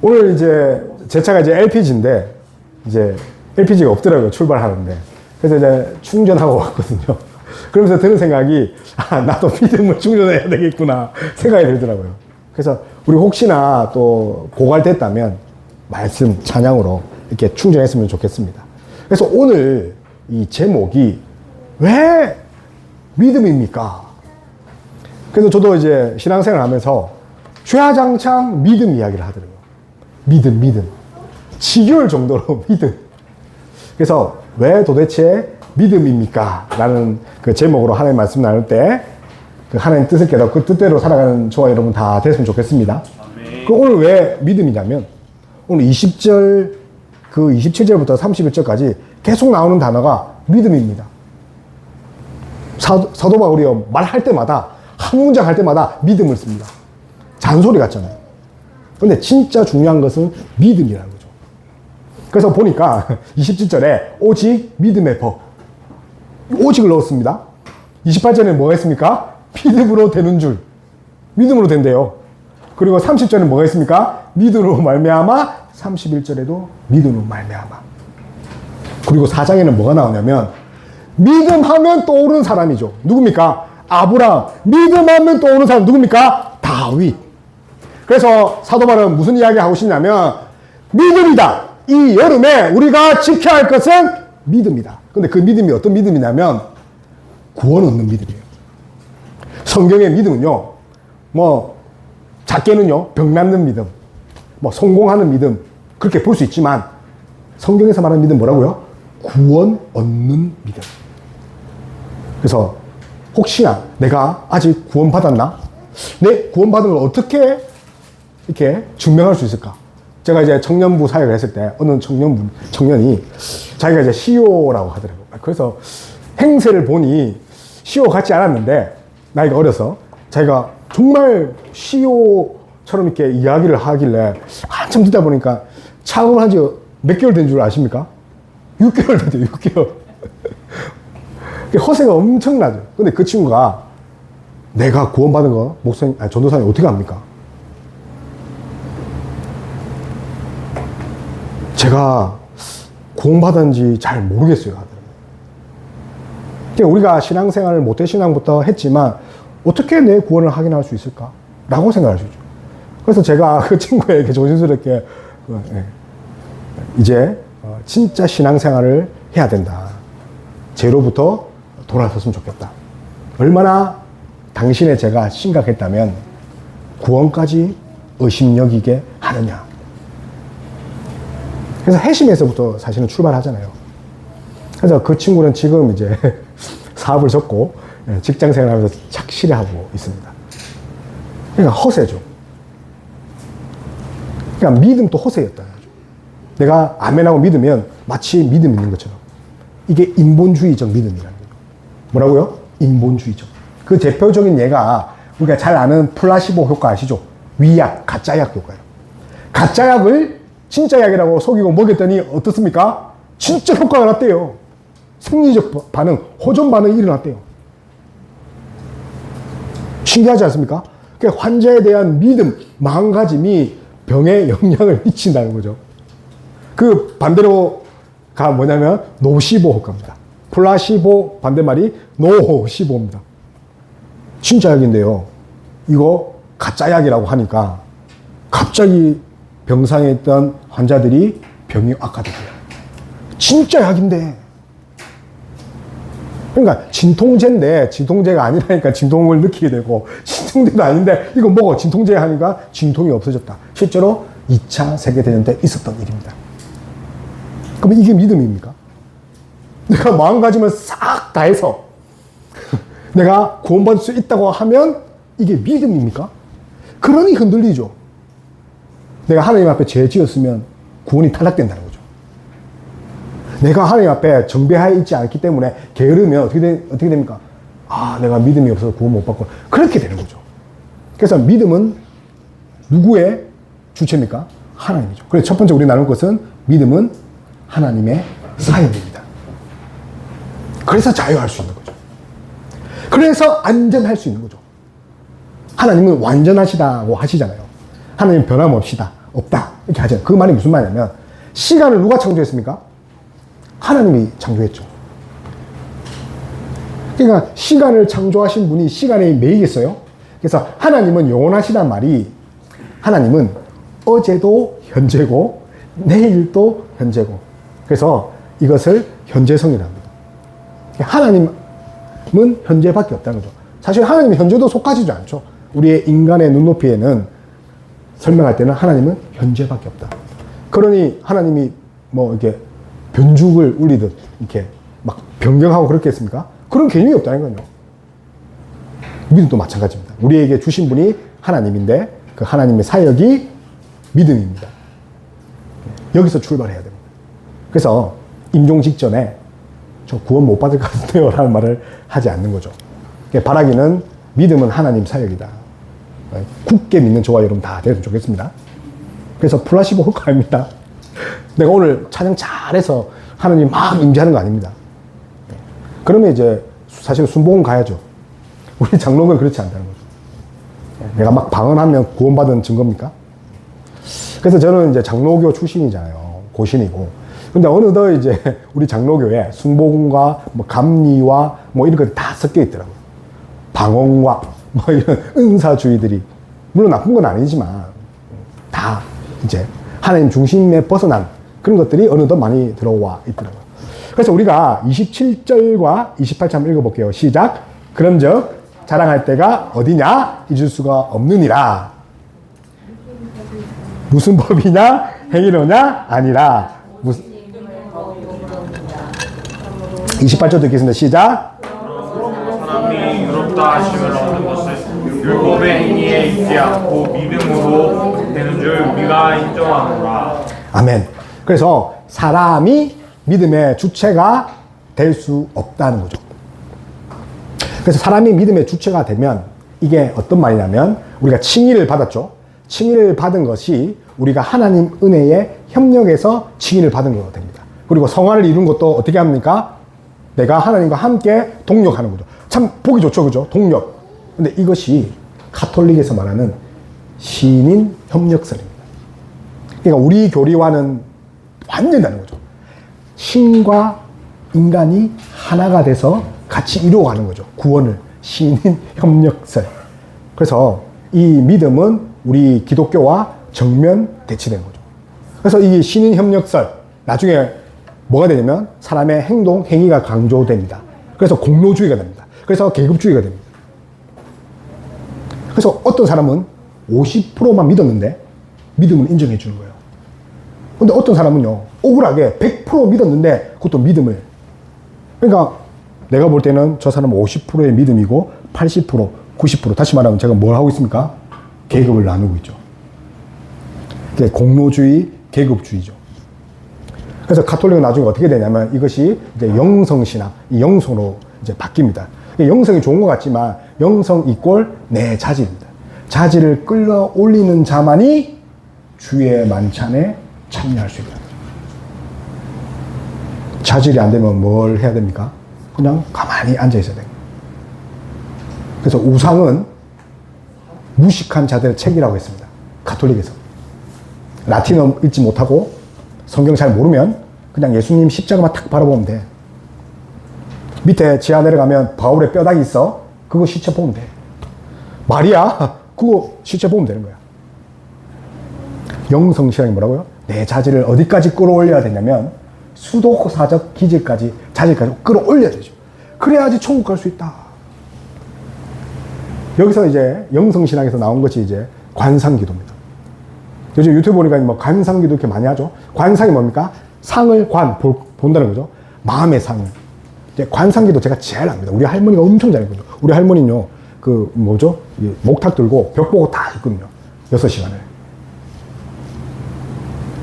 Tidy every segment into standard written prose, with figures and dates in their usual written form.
오늘 이제 제 차가 이제 LPG인데 이제 LPG가 없더라고요. 출발하는데. 그래서 이제 충전하고 왔거든요. 그러면서 드는 생각이 나도 믿음을 충전해야 되겠구나 생각이 들더라고요. 그래서 우리 혹시나 또 고갈됐다면 말씀 찬양으로 이렇게 충전했으면 좋겠습니다. 그래서 오늘 이 제목이 왜 믿음입니까? 그래서 저도 이제 신앙생활 하면서 주야장창 믿음 이야기를 하더라고요. 믿음. 지겨울 정도로 믿음. 그래서 왜 도대체 믿음입니까? 라는 그 제목으로 하나님 말씀 나눌 때 그 하나님 뜻을 깨닫고 그 뜻대로 살아가는 저와 여러분 다 됐으면 좋겠습니다. 그 오늘 왜 믿음이냐면 오늘 20절 그 27절부터 31절까지 계속 나오는 단어가 믿음입니다. 사도 바울이요 말할 때마다 한 문장 할 때마다 믿음을 씁니다. 잔소리 같잖아요. 근데 진짜 중요한 것은 믿음이라는 거죠. 그래서 보니까 27절에 오직 믿음의 법 오직을 넣었습니다. 28절에 뭐가 있습니까? 믿음으로 되는 줄. 믿음으로 된대요. 그리고 30절에 뭐가 있습니까? 믿음으로 말미암아 31절에도 믿음으로 말미암아. 그리고 4장에는 뭐가 나오냐면 믿음하면 떠오르는 사람이죠. 누굽니까? 아브라함. 믿음하면 떠오르는 사람 누굽니까? 다윗. 그래서 사도 바울은 무슨 이야기 하고 싶냐면 믿음이다. 이 여름에 우리가 지켜야 할 것은 믿음이다. 근데 그 믿음이 어떤 믿음이냐면 구원 얻는 믿음이에요. 성경의 믿음은요, 뭐 작게는요 병 낫는 믿음, 뭐 성공하는 믿음 그렇게 볼 수 있지만 성경에서 말하는 믿음 뭐라고요? 구원 얻는 믿음. 그래서 혹시나 내가 아직 구원 받았나? 내 구원 받은 걸 어떻게 이렇게 증명할 수 있을까? 제가 이제 청년부 사역을 했을 때 어느 청년이 자기가 이제 CEO라고 하더라고요. 그래서 행세를 보니 CEO 같지 않았는데 나이가 어려서 자기가 정말 CEO처럼 이렇게 이야기를 하길래 한참 듣다 보니까 창업을 한 지 몇 개월 된 줄 아십니까? 6개월 됐대요. 6개월. 허세가 엄청나죠. 근데 그 친구가 내가 구원받은 거 목사님, 전도사님 어떻게 합니까? 제가 구원받은지 잘 모르겠어요. 그러니까 우리가 신앙생활을 모태신앙부터 했지만 어떻게 내 구원을 확인할 수 있을까? 라고 생각할 수 있죠. 그래서 제가 그 친구에게 조심스럽게 이제 진짜 신앙생활을 해야 된다. 제로부터 돌아섰으면 좋겠다. 얼마나 당신의 죄가 심각했다면 구원까지 의심여기게 하느냐. 그래서 회심에서부터 사실은 출발하잖아요. 그래서 그 친구는 지금 이제 사업을 접고 직장 생활하면서 착실히 하고 있습니다. 그러니까 허세죠. 그러니까 믿음도 허세였다. 내가 아멘하고 믿으면 마치 믿음 있는 것처럼. 이게 인본주의적 믿음이라는 거예요. 뭐라고요? 인본주의적. 그 대표적인 예가 우리가 잘 아는 플라시보 효과 아시죠? 위약, 가짜약 효과예요. 가짜약을 진짜 약이라고 속이고 먹였더니 어떻습니까? 진짜 효과가 났대요. 생리적 반응, 호전 반응이 일어났대요. 신기하지 않습니까? 그러니까 환자에 대한 믿음, 마음가짐이 병에 영향을 미친다는 거죠. 그 반대로가 뭐냐면 노시보 효과입니다. 플라시보 반대말이 노시보입니다. 진짜 약인데요. 이거 가짜 약이라고 하니까 갑자기 병상에 있던 환자들이 병이 악화되고요. 진짜 약인데. 그러니까 진통제인데 진통제가 아니라니까 진통을 느끼게 되고 진통제도 아닌데 이거 먹어 진통제 하니까 진통이 없어졌다. 실제로 2차 세계대전 때 있었던 일입니다. 그럼 이게 믿음입니까? 내가 마음가짐을 싹 다해서 내가 구원받을 수 있다고 하면 이게 믿음입니까? 그러니 흔들리죠. 내가 하나님 앞에 죄 지었으면 구원이 탈락된다는 거죠. 내가 하나님 앞에 정배하여 있지 않기 때문에 게으르면 어떻게 됩니까? 내가 믿음이 없어서 구원 못 받고 그렇게 되는 거죠. 그래서 믿음은 누구의 주체입니까? 하나님이죠. 그래서 첫 번째 우리 나눌 것은 믿음은 하나님의 사역입니다. 그래서 자유할 수 있는 거죠. 그래서 안전할 수 있는 거죠. 하나님은 완전하시다고 하시잖아요. 하나님 변함없이다. 없다. 이렇게 하죠. 그 말이 무슨 말이냐면, 시간을 누가 창조했습니까? 하나님이 창조했죠. 그러니까 시간을 창조하신 분이 시간에 매이겠어요? 그래서 하나님은 영원하시단 말이, 하나님은 어제도 현재고 내일도 현재고, 그래서 이것을 현재성이라고 합니다. 하나님은 현재밖에 없다는 거죠. 사실 하나님은 현재도 속하지도 않죠. 우리의 인간의 눈높이에는 설명할 때는 하나님은 현재밖에 없다. 그러니 하나님이 뭐 이렇게 변죽을 울리듯 이렇게 막 변경하고 그렇겠습니까? 그런 개념이 없다는 거예요. 믿음도 마찬가지입니다. 우리에게 주신 분이 하나님인데 그 하나님의 사역이 믿음입니다. 여기서 출발해야 됩니다. 그래서 임종 직전에 저 구원 못 받을 것 같아요 라는 말을 하지 않는 거죠. 바라기는 믿음은 하나님 사역이다. 굳게 믿는 저와 여러분 다 되었으면 좋겠습니다. 그래서 플라시보 효과 아닙니다. 내가 오늘 찬양 잘해서 하나님 막 임재하는 거 아닙니다. 그러면 이제 사실 순복음 가야죠. 우리 장로는 그렇지 않다는 거죠. 내가 막 방언하면 구원받은 증거입니까? 그래서 저는 이제 장로교 출신이잖아요. 고신이고. 근데 어느덧 이제 우리 장로교에 순복음과 뭐 감리와 뭐 이런 것들이 다 섞여 있더라고요. 방언과 뭐 이런 은사주의들이, 물론 나쁜 건 아니지만 다 이제 하나님 중심에 벗어난 그런 것들이 어느덧 많이 들어와 있더라고요. 그래서 우리가 27절과 28절 한번 읽어볼게요. 시작. 그런즉 자랑할 때가 어디냐? 잊을 수가 없느니라. 무슨 법이냐? 행위로냐? 아니라. 28절 듣겠습니다. 시작. 사람이 의롭다 하심을 얻는 것은 율법의 행위에 있지 않고 믿음으로 되는 줄 우리가 인정하노라. 아멘. 그래서 사람이 믿음의 주체가 될 수 없다는 거죠. 그래서 사람이 믿음의 주체가 되면 이게 어떤 말이냐면, 우리가 칭의를 받았죠. 칭의를 받은 것이 우리가 하나님 은혜의 협력에서 칭의를 받은 거가 됩니다. 그리고 성화를 이룬 것도 어떻게 합니까? 내가 하나님과 함께 동력하는 거죠. 참 보기 좋죠, 그죠? 동력. 근데 이것이 가톨릭에서 말하는 신인 협력설입니다. 그러니까 우리 교리와는 완전히 다른 거죠. 신과 인간이 하나가 돼서 같이 이루어가는 거죠. 구원을. 신인 협력설. 그래서 이 믿음은 우리 기독교와 정면 대치되는 거죠. 그래서 이 신인 협력설, 나중에 뭐가 되냐면 사람의 행동, 행위가 강조됩니다. 그래서 공로주의가 됩니다. 그래서 계급주의가 됩니다. 그래서 어떤 사람은 50%만 믿었는데 믿음을 인정해 주는 거예요. 근데 어떤 사람은요, 억울하게 100% 믿었는데 그것도 믿음을. 그러니까 내가 볼 때는 저 사람은 50%의 믿음이고 80%, 90%, 다시 말하면 제가 뭘 하고 있습니까? 계급을 나누고 있죠. 그게 공로주의, 계급주의죠. 그래서 가톨릭은 나중에 어떻게 되냐면 이것이 이제 영성신학, 이 영성으로 이제 바뀝니다. 영성이 좋은 것 같지만 영성 이꼴 내 자질입니다. 자질을 끌어올리는 자만이 주의 만찬에 참여할 수 있다. 자질이 안 되면 뭘 해야 됩니까? 그냥 가만히 앉아 있어야 됩니다. 그래서 우상은 무식한 자들의 책이라고 했습니다. 가톨릭에서. 라틴어 읽지 못하고 성경 잘 모르면 그냥 예수님 십자가만 탁 바라보면 돼. 밑에 지하 내려가면 바울의 뼈다귀 있어. 그거 시체 보면 돼. 마리아, 그거 시체 보면 되는 거야. 영성신앙이 뭐라고요? 내 자질을 어디까지 끌어올려야 되냐면 수도사적 기질까지, 자질까지 끌어올려야 되죠. 그래야지 천국 갈 수 있다. 여기서 이제 영성신앙에서 나온 것이 이제 관상기도입니다. 요즘 유튜브 보니까 뭐 관상기도 이렇게 많이 하죠. 관상이 뭡니까? 상을 본다는 거죠. 마음의 상을. 관상기도 제가 제일 압니다. 우리 할머니가 엄청 잘했거든요. 우리 할머니는요, 그 뭐죠? 목탁 들고 벽 보고 다 있거든요. 6시간을.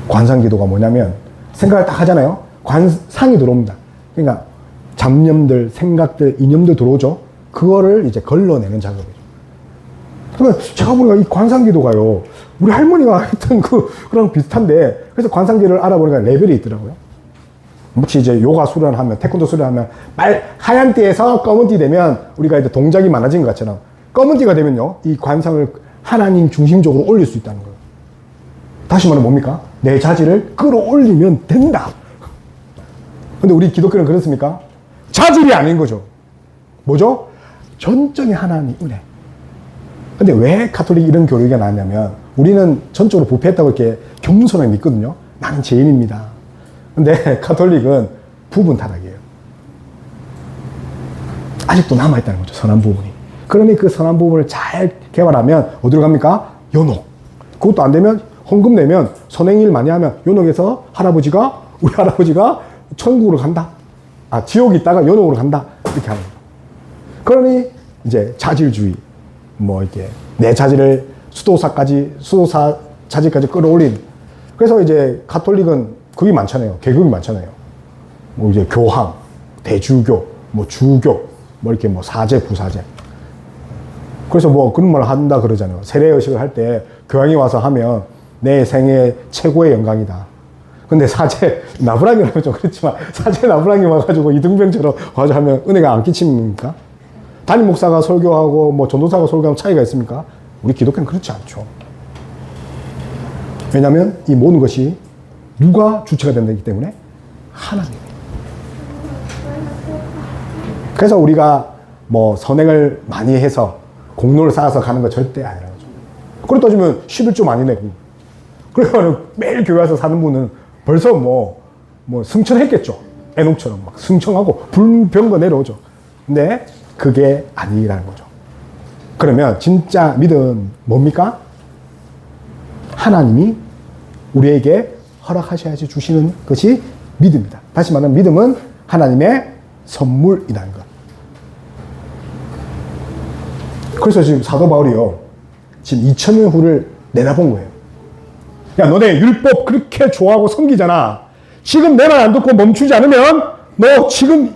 관상기도가 뭐냐면 생각을 딱 하잖아요. 관상이 들어옵니다. 그러니까 잡념들, 생각들, 이념들 들어오죠. 그거를 이제 걸러내는 작업이죠. 그러면 제가 보니까 이 관상기도가요, 우리 할머니가 했던 그랑 비슷한데, 그래서 관상기를 알아보니까 레벨이 있더라고요. 혹시 이제 요가 수련하면, 태권도 수련하면, 하얀 띠에서 검은 띠 되면 우리가 이제 동작이 많아진 것 같잖아요. 검은 띠가 되면요, 이 관상을 하나님 중심적으로 올릴 수 있다는 거예요. 다시 말하면 뭡니까? 내 자질을 끌어올리면 된다. 근데 우리 기독교는 그렇습니까? 자질이 아닌 거죠. 뭐죠? 전적인 하나님 은혜. 근데 왜 가톨릭 이런 교리가 나왔냐면 우리는 전적으로 부패했다고 이렇게 겸손하게 믿거든요. 나는 죄인입니다. 근데 가톨릭은 부분 타락이에요. 아직도 남아있다는 거죠. 선한 부분이. 그러니 그 선한 부분을 잘 개발하면 어디로 갑니까? 연옥. 그것도 안 되면 헌금 내면 선행일 많이 하면 연옥에서 우리 할아버지가 천국으로 간다. 지옥에 있다가 연옥으로 간다. 이렇게 하는 거죠. 그러니 이제 자질주의, 이렇게 내 자질을 수도사 자질까지 끌어올린. 그래서 이제 가톨릭은 그게 많잖아요. 계급이 많잖아요. 이제 교황, 대주교, 주교, 이렇게 사제, 부사제. 그래서 그런 말 한다 그러잖아요. 세례의식을 할 때 교황이 와서 하면 내 생애 최고의 영광이다. 근데 사제 나부랑이라면 좀 그렇지만 사제 나부랑이 와가지고 이등병처럼 와서 하면 은혜가 안 끼칩니까? 담임 목사가 설교하고 전도사가 설교하면 차이가 있습니까? 우리 기독교는 그렇지 않죠. 왜냐하면 이 모든 것이 누가 주체가 된다기 때문에 하나님. 그래서 우리가 선행을 많이 해서 공로를 쌓아서 가는 거 절대 아니라는 거죠. 그렇게 따지면 11조 많이 내고 그러면 매일 교회 와서 사는 분은 벌써 승천했겠죠. 에녹처럼 승천하고 불병거 내려오죠. 근데 그게 아니라는 거죠. 그러면 진짜 믿음 뭡니까? 하나님이 우리에게 허락하셔야지 주시는 것이 믿음이다. 다시 말하면 믿음은 하나님의 선물이라는 것. 그래서 지금 사도 바울이요. 지금 2000년 후를 내다본 거예요. 야, 너네 율법 그렇게 좋아하고 섬기잖아. 지금 내 말 안 듣고 멈추지 않으면 너 지금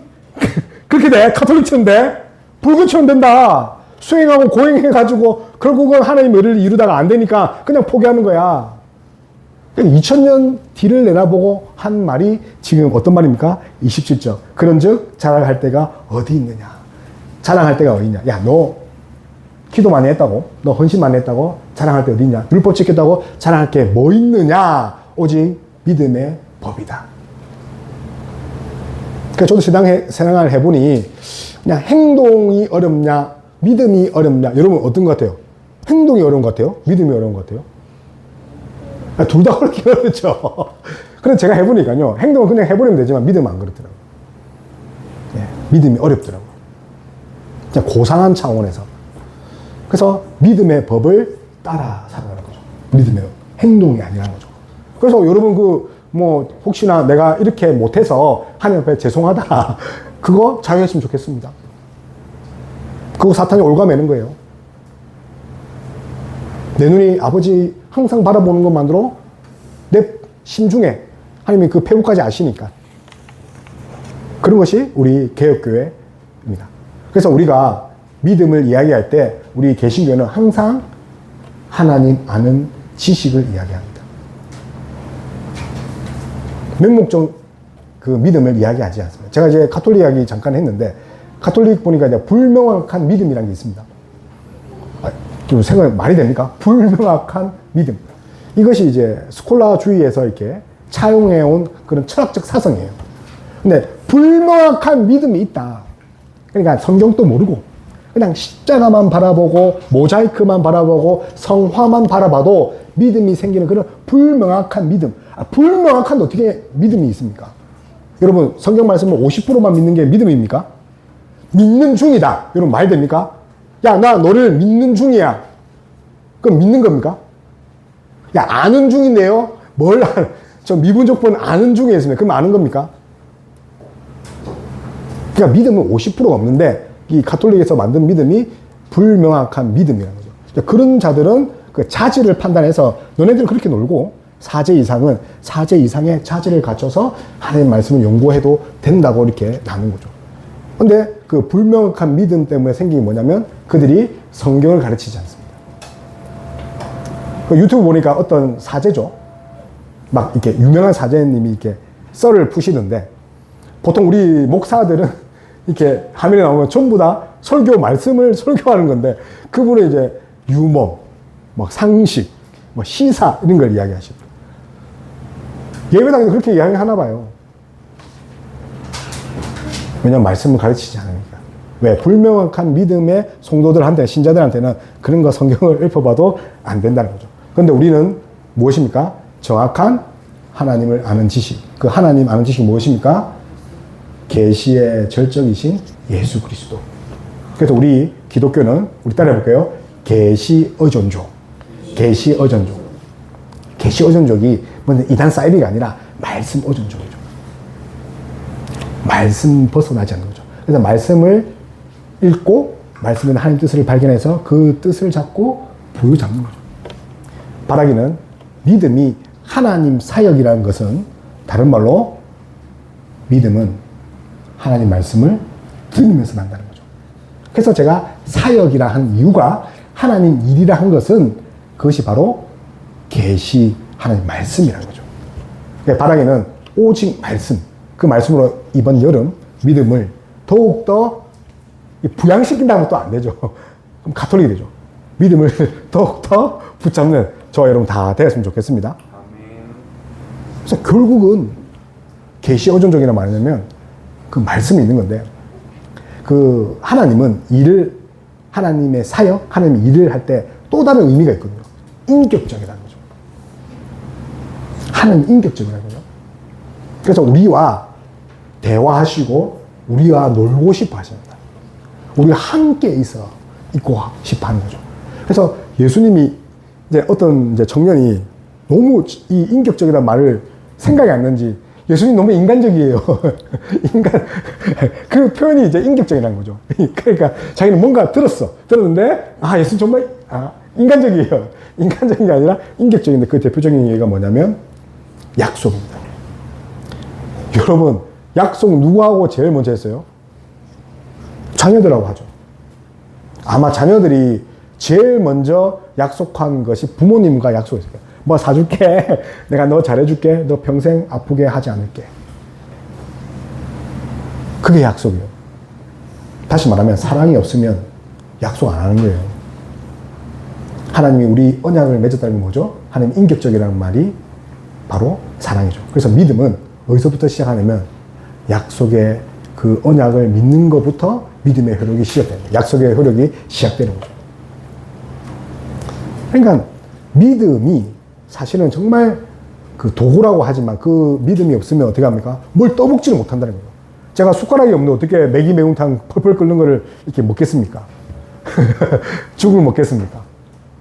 그렇게 돼. 가톨릭처럼 돼. 불교처럼 된다. 수행하고 고행해가지고 결국은 하나님의 의를 이루다가 안 되니까 그냥 포기하는 거야. 2000년 뒤를 내다보고 한 말이 지금 어떤 말입니까? 27절. 그런즉 자랑할 때가 어디 있느냐. 자랑할 때가 어디 있냐. 야, 너 기도 많이 했다고? 너 헌신 많이 했다고? 자랑할 때 어디 있냐? 율법 지켰다고? 자랑할 게 뭐 있느냐? 오직 믿음의 법이다. 그러니까 저도 신앙생활 해보니 그냥 행동이 어렵냐? 믿음이 어렵냐? 여러분 어떤 것 같아요? 행동이 어려운 것 같아요? 믿음이 어려운 것 같아요? 둘 다 어렵긴 어렵죠. 그래서 제가 해보니까요. 행동은 그냥 해버리면 되지만 믿음은 안 그렇더라고요. 예, 믿음이 어렵더라고요. 그냥 고상한 차원에서. 그래서 믿음의 법을 따라 살아가는 거죠. 믿음의 행동이 아니라는 거죠. 그래서 여러분 혹시나 내가 이렇게 못해서 하나님 앞에 죄송하다. 그거 자유했으면 좋겠습니다. 그거 사탄이 올가매는 거예요. 내 눈이 아버지 항상 바라보는 것만으로 내 심중에 하나님이 그 폐부까지 아시니까. 그런 것이 우리 개혁교회입니다. 그래서 우리가 믿음을 이야기할 때 우리 개신교는 항상 하나님 아는 지식을 이야기합니다. 맹목적 그 믿음을 이야기하지 않습니다. 제가 이제 가톨릭 이야기 잠깐 했는데 가톨릭 보니까 이제 불명확한 믿음이라는 게 있습니다. 좀 생각 말이 됩니까? 불명확한 믿음. 이것이 이제 스콜라주의에서 이렇게 차용해온 그런 철학적 사상이에요. 근데 불명확한 믿음이 있다. 그러니까 성경도 모르고 그냥 십자가만 바라보고 모자이크만 바라보고 성화만 바라봐도 믿음이 생기는 그런 불명확한 믿음. 불명확한데 어떻게 믿음이 있습니까? 여러분 성경 말씀을 50%만 믿는 게 믿음입니까? 믿는 중이다. 여러분 말 됩니까? 야, 나 너를 믿는 중이야. 그럼 믿는 겁니까? 야, 아는 중인데요? 저 미분적분 아는 중에 있습니다. 그럼 아는 겁니까? 그러니까 믿음은 50%가 없는데 이 가톨릭에서 만든 믿음이 불명확한 믿음이라는 거죠. 그러니까 그런 자들은 그 자질을 판단해서 너네들은 그렇게 놀고 사제 이상은 사제 이상의 자질을 갖춰서 하나님의 말씀을 연구해도 된다고 이렇게 나눈 거죠. 근데 그 불명확한 믿음 때문에 생긴 게 뭐냐면 그들이 성경을 가르치지 않습니다. 그 유튜브 보니까 어떤 사제죠. 막 이렇게 유명한 사제님이 이렇게 썰을 푸시던데 보통 우리 목사들은 이렇게 화면에 나오면 전부 다 설교 말씀을 설교하는 건데 그분은 이제 유머, 막 상식, 뭐 시사 이런 걸 이야기하시더라고요. 예배당에도 그렇게 이야기하나 봐요. 왜냐면 말씀을 가르치지 않으니까. 왜? 불명확한 믿음의 성도들한테, 신자들한테는 그런 거 성경을 읊어봐도 안 된다는 거죠. 그런데 우리는 무엇입니까? 정확한 하나님을 아는 지식. 그 하나님 아는 지식이 무엇입니까? 계시의 절정이신 예수 그리스도. 그래서 우리 기독교는, 우리 따라해볼게요. 계시 의존조. 계시 의존조. 계시 의존족이 뭐 이단 사이비가 아니라 말씀 의존족이죠. 말씀 벗어나지 않는 거죠. 그래서 말씀을 읽고 말씀에 하나님 뜻을 발견해서 그 뜻을 잡고 부여잡는 거죠. 바라기는 믿음이 하나님 사역이라는 것은 다른 말로 믿음은 하나님 말씀을 들으면서 난다는 거죠. 그래서 제가 사역이라 한 이유가 하나님 일이라 한 것은 그것이 바로 계시 하나님 말씀이라는 거죠. 그러니까 바라기는 오직 말씀, 그 말씀으로 이번 여름 믿음을 더욱더 부양시킨다면 또 안 되죠. 그럼 가톨릭이 되죠. 믿음을 더욱더 붙잡는 저와 여러분 다 되었으면 좋겠습니다. 그래서 결국은 계시 의존적이라는 말이냐면 그 말씀이 있는 건데, 그 하나님은 하나님의 사역, 하나님의 일을 할 때 또 다른 의미가 있거든요. 인격적이라는 거죠. 하나님 인격적이라는 거죠. 그래서 우리와 대화하시고 우리와 놀고 싶어 하십니다. 우리가 함께 있고 싶어 하는 거죠. 그래서 예수님이 이제 어떤 이제 청년이 너무 이 인격적이라는 말을 생각이 안 나는지 예수님 너무 인간적이에요. 그 표현이 이제 인격적이라는 거죠. 그러니까 자기는 뭔가 들었는데, 예수님 정말, 인간적이에요. 인간적인 게 아니라 인격적인데 그 대표적인 얘기가 뭐냐면 약속입니다. 여러분, 약속 누구하고 제일 먼저 했어요? 자녀들하고 하죠. 아마 자녀들이 제일 먼저 약속한 것이 부모님과 약속했을 거예요. 뭐 사줄게. 내가 너 잘해줄게. 너 평생 아프게 하지 않을게. 그게 약속이에요. 다시 말하면 사랑이 없으면 약속 안 하는 거예요. 하나님이 우리 언약을 맺었다는 게 뭐죠? 하나님 인격적이라는 말이 바로 사랑이죠. 그래서 믿음은 어디서부터 시작하냐면 약속의 그 언약을 믿는 것부터 믿음의 효력이 시작됩니다. 약속의 효력이 시작되는 거죠. 그러니까 믿음이 사실은 정말 그 도구라고 하지만 그 믿음이 없으면 어떻게 합니까? 뭘 떠먹지를 못한다는 거예요. 제가 숟가락이 없는데 어떻게 매기 매운탕 펄펄 끓는 거를 이렇게 먹겠습니까? 죽을 먹겠습니까?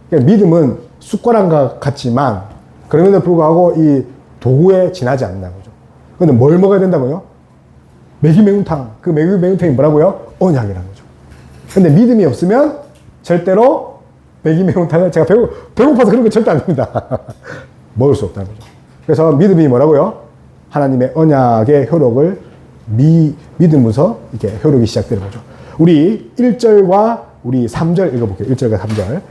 그러니까 믿음은 숟가락과 같지만 그럼에도 불구하고 이 도구에 지나지 않는다는 거죠. 근데 뭘 먹어야 된다고요? 매기 매운탕. 그 매기 매운탕이 뭐라고요? 언약이라는 거죠. 근데 믿음이 없으면 절대로 매기 매운탕을 제가 배고파서 그런 거 절대 안 됩니다. 먹을 수 없다는 거죠. 그래서 믿음이 뭐라고요? 하나님의 언약의 효력을 믿으면서 이렇게 효력이 시작되는 거죠. 우리 1절과 우리 3절 읽어볼게요. 1절과 3절.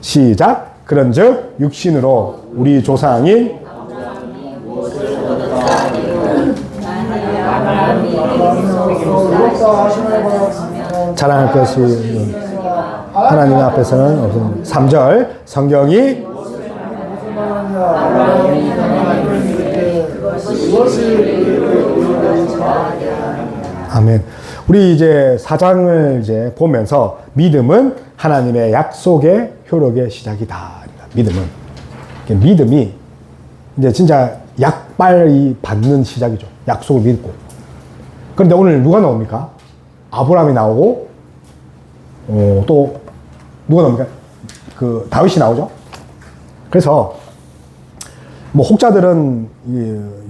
시작. 그런즉 육신으로 우리 조상인 자랑할 것이 하나님 앞에서는 없습니다. 3절 성경이 아멘. 우리 이제 4장을 이제 보면서 믿음은 하나님의 약속의 효력의 시작이다. 믿음이 이제 진짜 약발이 받는 시작이죠. 약속을 믿고. 그런데 오늘 누가 나옵니까? 아브라함이 나오고 또 누가 나옵니까? 그 다윗이 나오죠. 그래서 뭐 혹자들은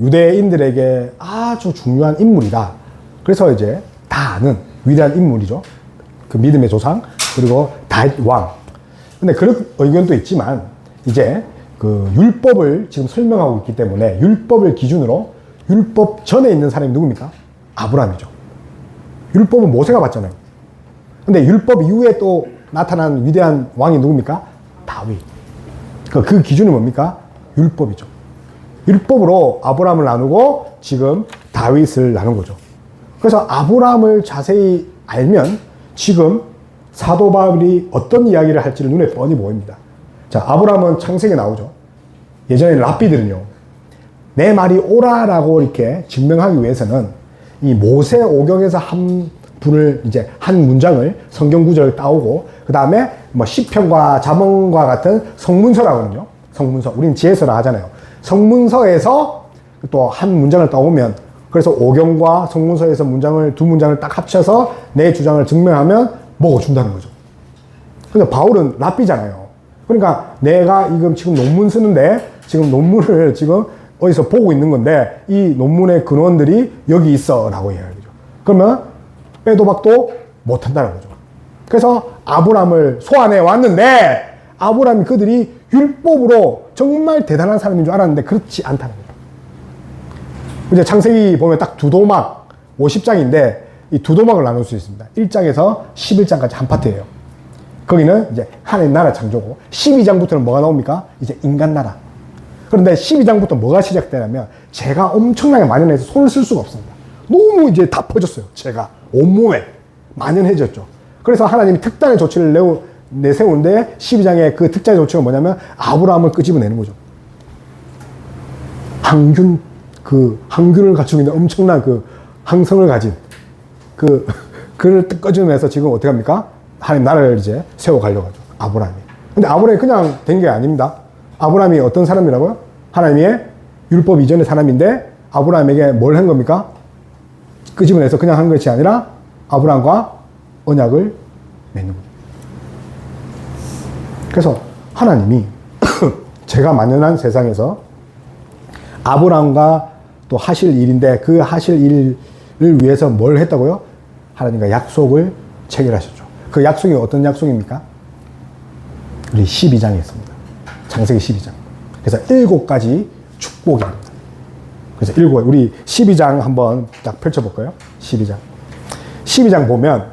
유대인들에게 아주 중요한 인물이다. 그래서 이제 다 아는 위대한 인물이죠. 그 믿음의 조상 그리고 다윗 왕. 근데 그런 의견도 있지만 이제 그 율법을 지금 설명하고 있기 때문에 율법을 기준으로 율법 전에 있는 사람이 누굽니까? 아브라함이죠. 율법은 모세가 받잖아요. 근데 율법 이후에 또 나타난 위대한 왕이 누굽니까? 다윗. 그 기준이 뭡니까? 율법이죠. 율법으로 아브라함을 나누고 지금 다윗을 나눈 거죠. 그래서 아브라함을 자세히 알면 지금 사도 바울이 어떤 이야기를 할지를 눈에 뻔히 보입니다. 자, 아브라함은 창세기에 나오죠. 예전에 랍비들은요, 내 말이 옳아라고 이렇게 증명하기 위해서는 이 모세오경에서 한 분을 이제 한 문장을 성경 구절을 따오고 그 다음에 뭐 시편과 잠언과 같은 성문서라거든요. 성문서. 우리는 지혜서라 하잖아요. 성문서에서 또 한 문장을 따오면 그래서 오경과 성문서에서 두 문장을 딱 합쳐서 내 주장을 증명하면 먹어준다는 거죠. 근데 바울은 랍비잖아요. 그러니까 내가 지금 논문 쓰는데 지금 논문을 지금 어디서 보고 있는 건데 이 논문의 근원들이 여기 있어 라고 이야기하죠. 그러면 빼도 박도 못한다는 거죠. 그래서 아브람을 소환해 왔는데 아브람이 그들이 율법으로 정말 대단한 사람인 줄 알았는데 그렇지 않다는 거죠. 이제 창세기 보면 딱 두 도막 50장인데 이 두 도막을 나눌 수 있습니다. 1장에서 11장까지 한 파트예요. 거기는 이제 하나님 나라 창조고 12장부터는 뭐가 나옵니까? 이제 인간 나라. 그런데 12장부터 뭐가 시작되냐면 죄가 엄청나게 만연해서 손을 쓸 수가 없습니다. 너무 이제 다 퍼졌어요. 죄가 온몸에 만연해졌죠. 그래서 하나님이 특단의 조치를 내세우는데 12장의 그 특단의 조치가 뭐냐면 아브라함을 끄집어내는 거죠. 항균을 갖추고 있는 엄청난 그 항성을 가진 그를 끄집어내서 지금 어떻게 합니까? 하나님 나라를 이제 세워가려고 하죠. 아브라함이. 근데 아브라함이 그냥 된 게 아닙니다. 아브라함이 어떤 사람이라고요? 하나님의 율법 이전의 사람인데 아브라함에게 뭘 한 겁니까? 끄집어내서 그냥 한 것이 아니라 아브라함과 언약을 맺는 거죠. 그래서 하나님이 제가 만연한 세상에서 아브라함과 또 하실 일인데 그 하실 일을 위해서 뭘 했다고요? 하나님과 약속을 체결하셨죠. 그 약속이 어떤 약속입니까? 우리 12장에 있습니다. 창세기 12장. 그래서 7가지 축복입니다. 그래서 우리 12장 한번 딱 펼쳐볼까요? 12장. 12장 보면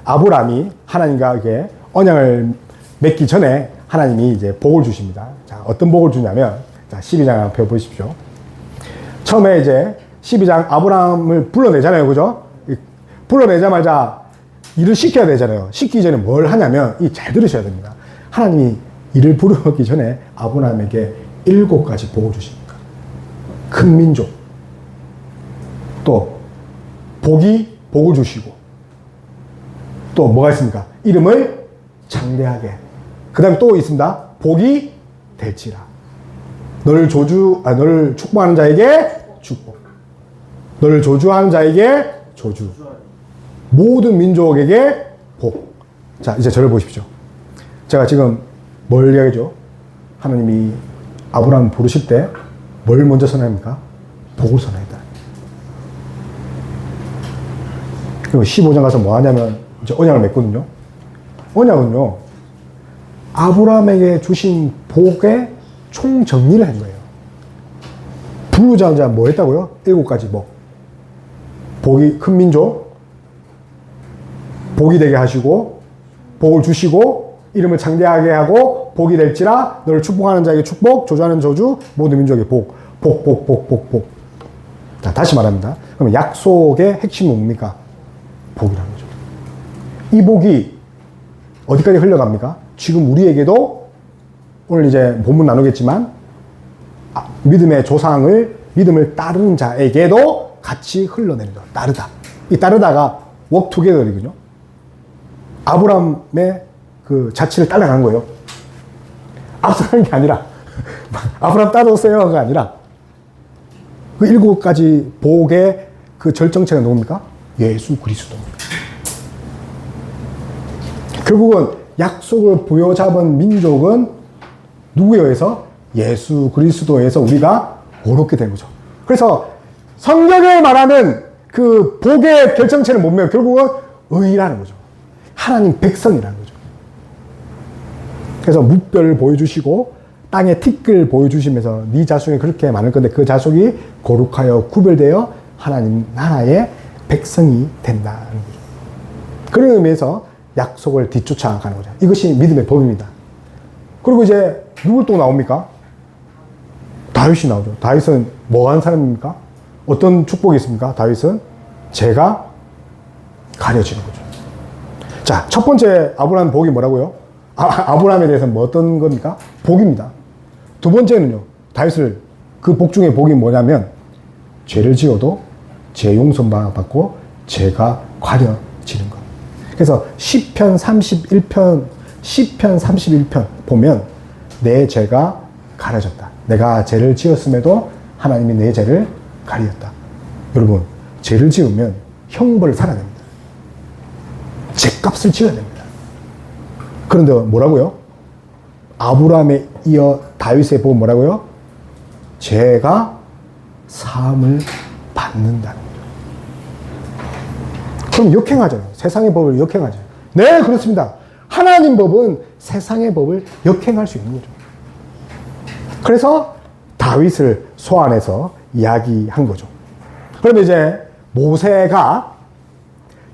아브라함이 하나님과 이렇게 언약을 맺기 전에 하나님이 이제 복을 주십니다. 자, 어떤 복을 주냐면, 자, 12장 한번 펴보십시오. 처음에 이제 12장 아브라함을 불러내잖아요. 그죠? 불러내자마자 일을 시켜야 되잖아요. 시키기 전에 뭘 하냐면, 잘 들으셔야 됩니다. 하나님이 일을 부르기 전에 아브라함에게 7가지 복을 주십니다. 큰 민족. 또, 복을 주시고. 또 뭐가 있습니까? 이름을 창대하게. 그 다음에 또 있습니다. 복이 될지라. 너를 축복하는 자에게 축복. 너를 저주하는 자에게 저주. 모든 민족에게 복. 자, 이제 저를 보십시오. 제가 지금 뭘 이야기죠? 하나님이 아브라함 부르실 때 뭘 먼저 선언합니까? 복을 선언했다. 그리고 15장 가서 뭐 하냐면 이제 언약을 맺거든요. 언약은요, 아브라함에게 주신 복의 총정리를 한 거예요. 부르자마자 뭐 했다고요? 7가지 복. 복이 큰 민족, 복이 되게 하시고, 복을 주시고, 이름을 창대하게 하고, 복이 될지라, 너를 축복하는 자에게 축복, 저주하는 저주, 모든 민족의 복. 복. 자, 다시 말합니다. 그럼 약속의 핵심은 뭡니까? 복이라는 거죠. 이 복이 어디까지 흘러갑니까? 지금 우리에게도 오늘 이제 본문 나누겠지만 믿음의 믿음을 따르는 자에게도 같이 흘러내는 거. 따르다. 이 따르다가 work together이거든요. 아브라함의 그 자취를 따라가는 거예요. 앞서가는 게 아니라 아브라함 따라오세요가 아니라 그 7가지 복의 그 절정체가 누굽니까? 예수 그리스도입니다. 결국은 약속을 부여잡은 민족은 누구에 의해서? 예수 그리스도에서 우리가 오롭게 된 거죠. 그래서 성경에 말하는 그 복의 결정체는 뭐냐면 결국은 의라는 거죠. 하나님 백성이라는 거죠. 그래서 무뼈를 보여주시고 땅의 티끌 보여주시면서 네 자손이 그렇게 많을 건데 그 자손이 거룩하여 구별되어 하나님 나라의 백성이 된다는 거죠. 그런 의미에서 약속을 뒤쫓아가는 거죠. 이것이 믿음의 법입니다. 그리고 이제 누굴 또 나옵니까? 다윗이 나오죠. 다윗은 뭐 하는 사람입니까? 어떤 축복이 있습니까? 다윗은 죄가 가려지는 거죠. 자, 첫 번째 아브라함 복이 뭐라고요? 아브라함에 대해서는 뭐 어떤 겁니까? 복입니다. 두 번째는요, 다윗을 그 복 중에 복이 뭐냐면 죄를 지어도 죄 용서 받고 죄가 가려지는 것. 그래서 시편 31편 보면 내 죄가 가려졌다. 내가 죄를 지었음에도 하나님이 내 죄를 가리었다. 여러분, 죄를 지으면 형벌을 살아야 됩니다. 죄값을 지어야 됩니다. 그런데 뭐라고요? 아브라함에 이어 다윗에 보면 뭐라고요? 죄가 사함을 받는다는 거죠. 그럼 역행하잖아요. 세상의 법을 역행하죠. 네, 그렇습니다. 하나님 법은 세상의 법을 역행할 수 있는 거죠. 그래서 다윗을 소환해서 이야기한 거죠. 그런데 이제 모세가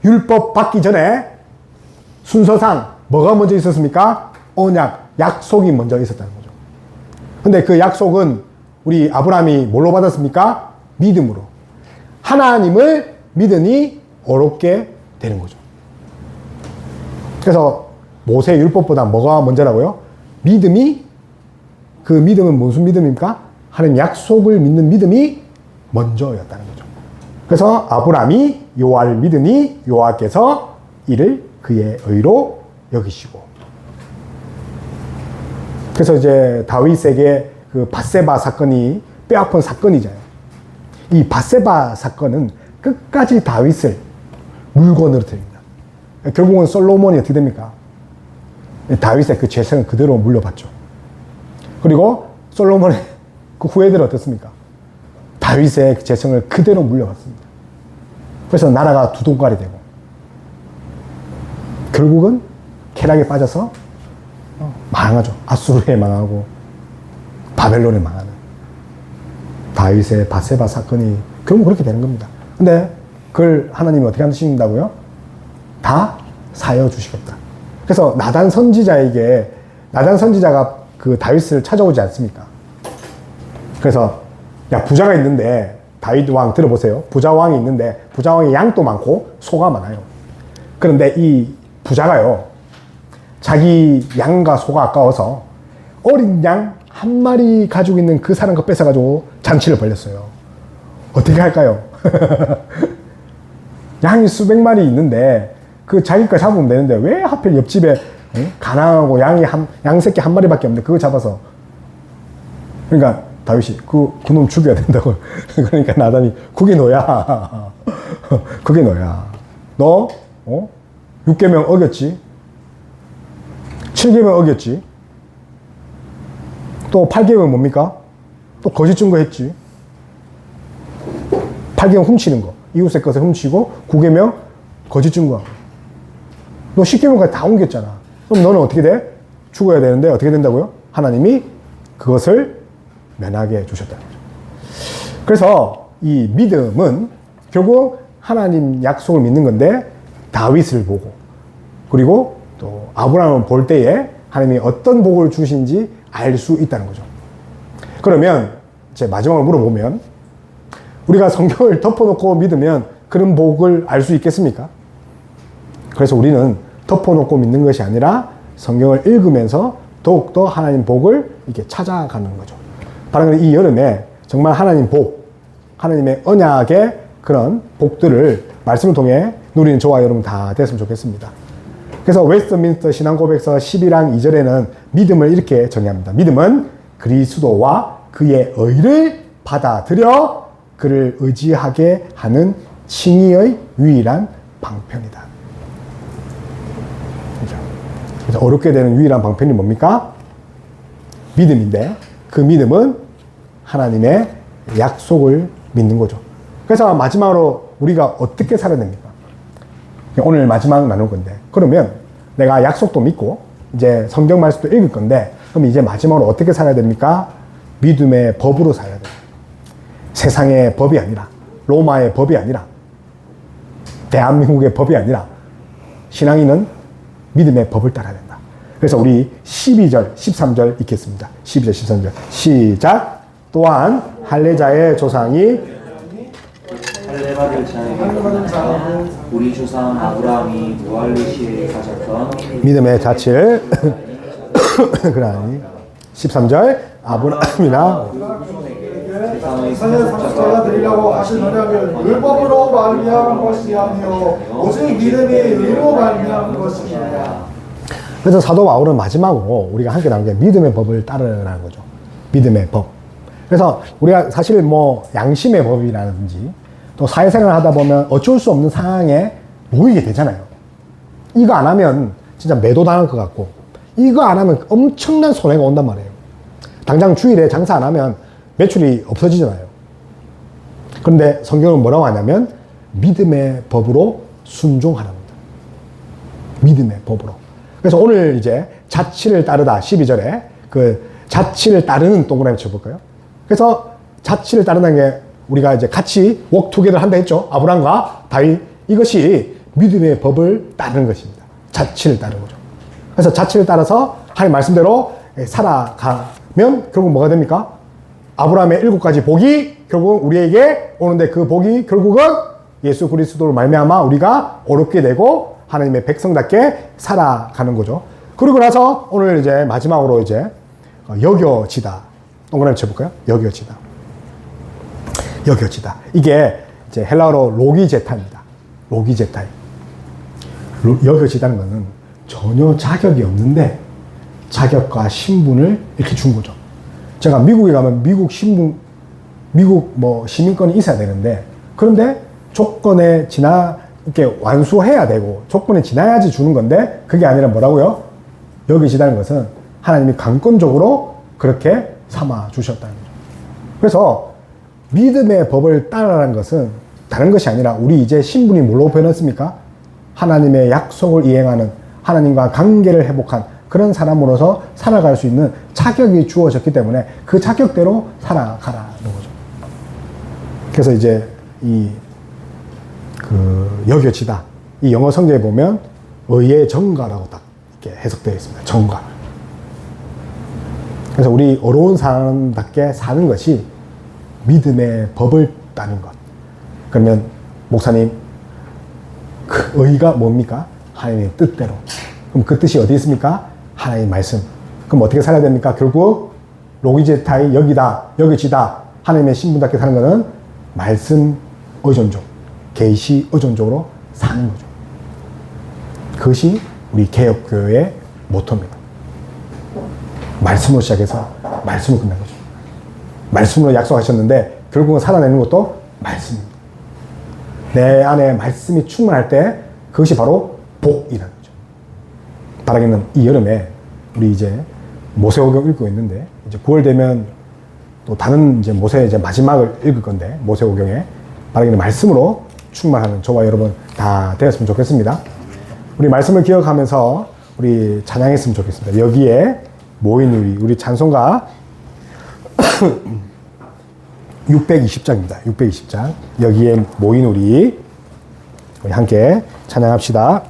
율법 받기 전에 순서상 뭐가 먼저 있었습니까? 언약, 약속이 먼저 있었다는 거죠. 근데 그 약속은 우리 아브라함이 뭘로 받았습니까? 믿음으로. 하나님을 믿으니 어렵게 되는 거죠. 그래서 모세 율법보다 뭐가 먼저라고요? 믿음이, 그 믿음은 무슨 믿음입니까? 하나님 약속을 믿는 믿음이 먼저였다는 거죠. 그래서 아브라함이 여호와를 믿으니 여호와께서 이를 그의 의로 여기시고. 그래서 이제 다윗에게 그 밧세바 사건이 뼈아픈 사건이잖아요. 이 밧세바 사건은 끝까지 다윗을 물건으로 드립니다. 결국은 솔로몬이 어떻게 됩니까? 다윗의 그 재성을 그대로 물려받죠. 그리고 솔로몬의 그 후예들은 어떻습니까? 다윗의 그 재성을 그대로 물려받습니다. 그래서 나라가 두 동갈이 되고 결국은 쾌락에 빠져서 망하죠. 아수르에 망하고 바벨론에 망하는 다윗의 밧세바 사건이 결국 그렇게 되는 겁니다. 근데 그걸 하나님이 어떻게 하신다고요? 다 사여 주시겠다. 그래서 나단 선지자가 그 다윗을 찾아오지 않습니까? 그래서 야, 부자가 있는데, 다윗 왕 들어보세요. 부자 왕이 있는데 부자 왕이 양도 많고 소가 많아요. 그런데 이 부자가요, 자기 양과 소가 아까워서 어린 양 한 마리 가지고 있는 그 사람 거 뺏어가지고 잔치를 벌였어요. 어떻게 할까요? 양이 수백 마리 있는데 그 자기 거 잡으면 되는데 왜 하필 옆집에 가난하고 양 새끼 한 마리밖에 없는데 그거 잡아서, 그러니까 다윗이 그놈 죽여야 된다고. 그러니까 나단이 그게 너야. 그게 너야. 너 6계명 어겼지? 7계명 어겼지? 또 8계명 뭡니까? 또 거짓 증거했지. 8계명 훔치는 거, 이웃의 것을 훔치고 9계명 거짓 증거하고. 너 10계명까지 다 옮겼잖아. 그럼 너는 어떻게 돼? 죽어야 되는데 어떻게 된다고요? 하나님이 그것을 면하게 해주셨다는 거죠. 그래서 이 믿음은 결국 하나님 약속을 믿는 건데 다윗을 보고 그리고 또 아브라함을 볼 때에 하나님이 어떤 복을 주신지 알 수 있다는 거죠. 그러면 이제 마지막으로 물어보면 우리가 성경을 덮어놓고 믿으면 그런 복을 알 수 있겠습니까? 그래서 우리는 덮어놓고 믿는 것이 아니라 성경을 읽으면서 더욱더 하나님 복을 이렇게 찾아가는 거죠. 바로 이 여름에 정말 하나님 복, 하나님의 언약의 그런 복들을 말씀을 통해 누리는 저와 여러분 다 됐으면 좋겠습니다. 그래서 웨스트민스터 신앙고백서 11장 2절에는 믿음을 이렇게 정의합니다. 믿음은 그리스도와 그의 의를 받아들여 그를 의지하게 하는 칭의의 유일한 방편이다. 그래서 어렵게 되는 유일한 방편이 뭡니까? 믿음인데 그 믿음은 하나님의 약속을 믿는 거죠. 그래서 마지막으로 우리가 어떻게 살아야 됩니까? 오늘 마지막 나눌 건데, 그러면 내가 약속도 믿고 이제 성경 말씀도 읽을 건데, 그럼 이제 마지막으로 어떻게 살아야 됩니까? 믿음의 법으로 살아야 돼요. 세상의 법이 아니라, 로마의 법이 아니라, 대한민국의 법이 아니라 신앙인은 믿음의 법을 따라야 된다. 그래서 우리 12절, 13절 읽겠습니다. 12절, 13절 시작. 또한 할례자의 조상이 할례받을 자에게 우리 조상 아브라함이 무할레시에 가졌던 믿음의 자취를 그러하니 13절 아브라함이나 세상의 세상의 상속자가 되리라고 하신 언약은 율법으로 말미암은 것이 아니요 오직 믿음이 의로 말미암은 것이니라. 그래서 사도 바울은 마지막으로 우리가 함께 나온 게 믿음의 법을 따르라는 거죠. 믿음의 법. 그래서 우리가 사실 뭐 양심의 법이라든지 또 사회생활을 하다 보면 어쩔 수 없는 상황에 놓이게 되잖아요. 이거 안 하면 진짜 매도당할 것 같고 이거 안 하면 엄청난 손해가 온단 말이에요. 당장 주일에 장사 안 하면 매출이 없어지잖아요. 그런데 성경은 뭐라고 하냐면 믿음의 법으로 순종하랍니다. 믿음의 법으로. 그래서 오늘 이제 자치를 따르다 12절에 그 자치를 따르는 동그라미 쳐볼까요? 그래서 자치를 따르는 게 우리가 이제 같이 워크투게더 한다 했죠. 아브람과 다윗. 이것이 믿음의 법을 따르는 것입니다. 자치를 따르는 거죠. 그래서 자치를 따라서 하나님 말씀대로 살아가면 결국 뭐가 됩니까? 아브라함의 7가지 복이 결국 우리에게 오는데 그 복이 결국은 예수 그리스도로 말미암아 우리가 어렵게 되고 하나님의 백성답게 살아가는 거죠. 그리고 나서 오늘 이제 마지막으로 이제 여겨지다. 동그라미 쳐볼까요? 여겨지다. 여겨지다. 이게 이제 헬라어로 로기제타입니다. 로기제타. 여겨지다는 것은 전혀 자격이 없는데 자격과 신분을 이렇게 준 거죠. 제가 미국에 가면 미국 신분, 미국 뭐 시민권이 있어야 되는데 그런데 조건에 이렇게 완수해야 되고 조건에 지나야지 주는 건데 그게 아니라 뭐라고요? 여겨지다는 것은 하나님이 강권적으로 그렇게 삼아 주셨다는 거죠. 그래서 믿음의 법을 따르라는 것은 다른 것이 아니라 우리 이제 신분이 뭘로 변했습니까? 하나님의 약속을 이행하는 하나님과 관계를 회복한 그런 사람으로서 살아갈 수 있는 자격이 주어졌기 때문에 그 자격대로 살아가라는 거죠. 그래서 이제 여겨지다. 이 영어 성경에 보면 의의 정가라고 딱 이렇게 해석되어 있습니다. 정가. 그래서 우리 어려운 사람답게 사는 것이 믿음의 법을 따는 것. 그러면 목사님, 그 의가 뭡니까? 하나님의 뜻대로. 그럼 그 뜻이 어디 있습니까? 하나님의 말씀. 그럼 어떻게 살아야 됩니까? 결국 로기제타의 여기지다. 하나님의 신분답게 사는 것은 말씀 의존적, 계시 의존적으로 사는 거죠. 그것이 우리 개혁교회의 모토입니다. 말씀으로 시작해서 말씀으로 끝난 거죠. 말씀으로 약속하셨는데 결국은 살아내는 것도 말씀입니다. 내 안에 말씀이 충만할 때 그것이 바로 복이라는 거죠. 바라기는 이 여름에 우리 이제 모세오경 읽고 있는데 이제 9월 되면 또 다른 이제 모세 이제 마지막을 읽을 건데 모세오경에 바라기는 말씀으로 충만하는 저와 여러분 다 되었으면 좋겠습니다. 우리 말씀을 기억하면서 우리 찬양했으면 좋겠습니다. 여기에 모인 우리 찬송가 620장입니다. 620장. 여기에 모인 우리 함께 찬양합시다.